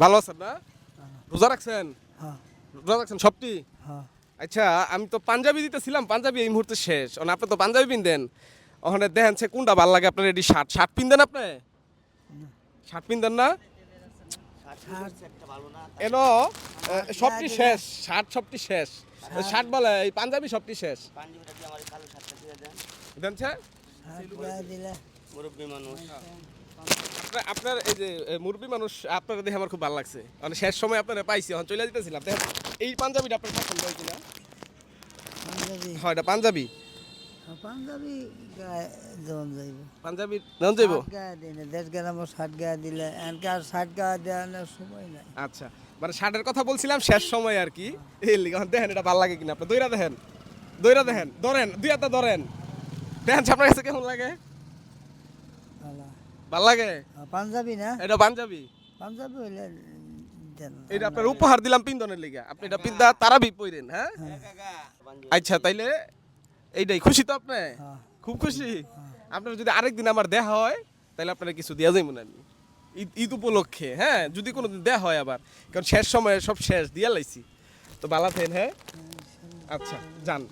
ভালো আছেন না? রোজা রাখছেন? হ্যাঁ রোজা রাখছেন সবটি? হ্যাঁ আচ্ছা, আমি তো পাঞ্জাবি দিতেছিলাম, পাঞ্জাবি এই মুহূর্তে শেষ। আপনি তো পাঞ্জাবি পিনদেন, ওখানে দেখেন সে কোনটা ভাল লাগে আপনার। এটি শার্ট শার্ট পিনদেন আপনি? শার্ট পিনদেন না? এনো সবটি শেষ, শার্ট সবটি শেষ। শার্ট বলে এই পাঞ্জাবি সবটি শেষ। দেন স্যার? দিলে মুরব্বী মানুষ আপনার এই যে মুরব্বী মানুষ, আপনার দেখে আমার খুব ভালো লাগছে। মানে শেষ সময় আপনারা পাইছি, এখন চলে যেতেছিলাম। দেখেন এই পাঞ্জাবিটা আপনার পছন্দ হয় কিনা? পাঞ্জাবি হয় এটা পাঞ্জাবি। পাঞ্জাবি গায়ে যেমন যাইব পাঞ্জাবি দেন যাইব। গায়ে দিই না 1.5 গ্রামও 60 গায়ে দিলে এনকার 60 গায়ে দেওয়ার সময় নাই। আচ্ছা, মানে শার্টের কথা বলছিলাম শেষ সময় আর কি। এই লিগে এখন দেখেন এটা ভালো লাগে কিনা। আপনি দইরা দেখেন, দইরা দেখেন, ধরেন দুই হাতে ধরেন, দেখেন আপনার কাছে কেমন লাগে? ভালো ভালো লাগে? পাঞ্জাবি না এটা পাঞ্জাবি। পাঞ্জাবি হইলে দেন এটা আপনার উপহার দিলাম পিন্দনের লিগে। আপনি এটা পিন্দা তারাবি পইরেন। হ্যাঁ আচ্ছা, তাইলে এইটাই খুশি তো আপনি? হ্যাঁ। খুব খুশি। আপনার যদি আরেকদিন আমার দেখা হয় তাহলে আপনার কিছু দেওয়া যাইব না আমি ঈদ উপলক্ষে। হ্যাঁ, যদি কোনোদিন দেয়া হয় আবার, কারণ শেষ সময়ে সব শেষ দিয়া লাইছি। তো ভালো থাকেন। হ্যাঁ আচ্ছা, যান।